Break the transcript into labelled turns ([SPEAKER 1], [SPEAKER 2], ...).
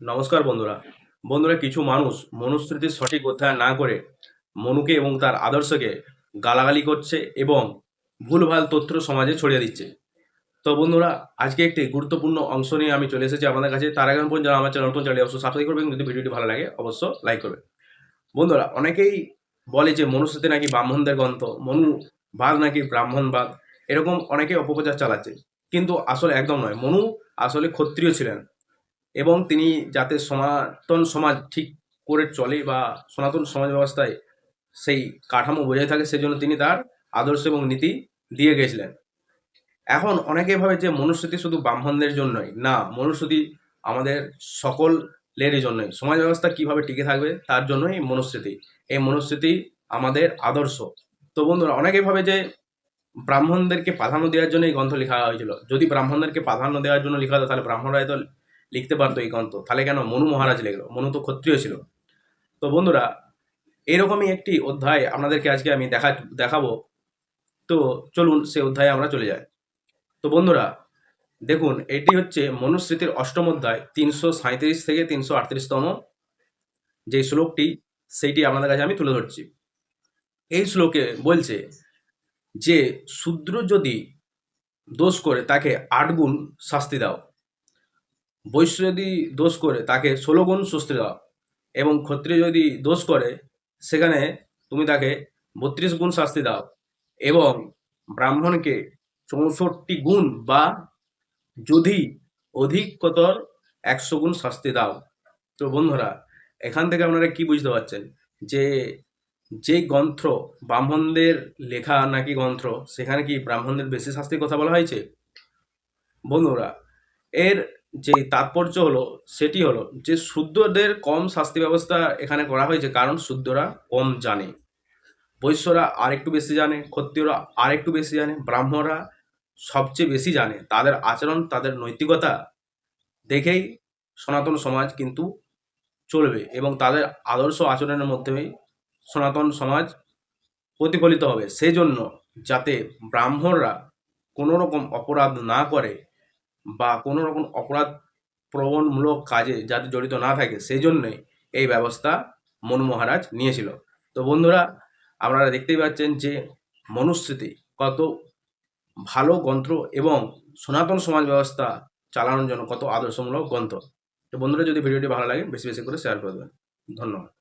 [SPEAKER 1] নমস্কার বন্ধুরা। কিছু মানুষ মনুস্মৃতির সঠিক অধ্যয়ন না করে মনুকে এবং তার আদর্শকে গালাগালি করছে এবং ভুলভাল তথ্য সমাজে ছড়িয়ে দিচ্ছে। তো বন্ধুরা, আজকে একটি গুরুত্বপূর্ণ অংশ নিয়ে আমি চলে এসেছি আপনাদের কাছে। তার আগে পর্যন্ত যারা আমার চ্যানেল নতুন চ্যানেল অবশ্যই সাবস্ক্রাইব করবেন, যদি ভিডিওটি ভালো লাগে অবশ্য লাইক করবেন। বন্ধুরা, অনেকেই বলে যে মনুস্মৃতি নাকি ব্রাহ্মণদের গ্রন্থ, মনুবাদ নাকি ব্রাহ্মণবাদ, এরকম অনেকেই অপপ্রচার চালাচ্ছে। কিন্তু আসলে একদম নয়। মনু আসলে ক্ষত্রিয় ছিলেন এবং তিনি যাতে সনাতন সমাজ ঠিক করে চলে বা সনাতন সমাজ ব্যবস্থায় সেই কাঠামো বজায় থাকে, সেজন্য তিনি তার আদর্শ এবং নীতি দিয়ে গেছিলেন। এখন অনেকে ভাবে যে মনুস্মৃতি শুধু ব্রাহ্মণদের জন্যই, না, মনুস্মৃতি আমাদের সকলেরই জন্যই। সমাজ ব্যবস্থা কিভাবে টিকে থাকবে তার জন্যই এই মনুস্মৃতি। এই মনুস্মৃতি আমাদের আদর্শ। তো বন্ধুরা, অনেকে ভাবে যে ব্রাহ্মণদেরকে প্রাধান্য দেওয়ার জন্য এই গ্রন্থ লেখা হয়েছিল। যদি ব্রাহ্মণদেরকে প্রাধান্য দেওয়ার জন্য লেখা হতো তাহলে ব্রাহ্মণরাই তো লিখতে পারতো এই গ্রন্থ। তাহলে কেন মনু মহারাজ লিখলো? মনু তো ক্ষত্রিয় ছিল। তো বন্ধুরা, এরকমই একটি অধ্যায় আপনাদেরকে আজকে আমি দেখাবো। তো চলুন সে অধ্যায়ে আমরা চলে যাই। তো বন্ধুরা, দেখুন, এটি হচ্ছে মনুস্মৃতির অষ্টম অধ্যায় 337 থেকে 338তম যে শ্লোকটি, সেইটি আপনাদের কাছে আমি তুলে ধরছি। এই শ্লোকে বলছে যে শূদ্র যদি দোষ করে তাকে 8 গুণ শাস্তি দাও, বৈশ্য যদি দোষ করে তাকে 16 গুণ শাস্তি দাও, এবং ক্ষত্রিয় যদি দোষ করে সেখানে তুমি তাকে 32 গুণ শাস্তি দাও, এবং ব্রাহ্মণকে 64 গুণ বা যদি অধিকতর 100 গুণ শাস্তি দাও। তো বন্ধুরা, এখান থেকে আপনারা কি বুঝতে পারছেন যে যে গ্রন্থ ব্রাহ্মণদের লেখা নাকি গ্রন্থ, সেখানে কি ব্রাহ্মণদের বেশি শাস্তির কথা বলা হয়েছে? বন্ধুরা, এর যে তাৎপর্য হলো সেটি হলো যে শূদ্রদের কম শাস্তি ব্যবস্থা এখানে করা হয়েছে, কারণ শূদ্ররা কম জানে। বৈশ্যরা আর একটু বেশি জানে, ক্ষত্রিয়রা আর একটু বেশি জানে, ব্রাহ্মণরা সবচেয়ে বেশি জানে। তাদের আচরণ, তাদের নৈতিকতা দেখেই সনাতন সমাজ কিন্তু চলবে, এবং তাদের আদর্শ আচরণের মধ্যেই সনাতন সমাজ প্রতিফলিত হবে। সেই জন্য যাতে ব্রাহ্মণরা কোনো রকম অপরাধ না করে বা কোনো রকম অপরাধ প্রবণমূলক কাজে যাতে জড়িত না থাকে, সেই জন্যই এই ব্যবস্থা মনু মহারাজ নিয়েছিল। তো বন্ধুরা, আপনারা দেখতেই পাচ্ছেন যে মনুস্মৃতি কত ভালো গ্রন্থ এবং সনাতন সমাজ ব্যবস্থা চালানোর জন্য কত আদর্শমূলক গ্রন্থ। তো বন্ধুরা, যদি ভিডিওটি ভালো লাগে বেশি বেশি করে শেয়ার করে দেবেন। ধন্যবাদ।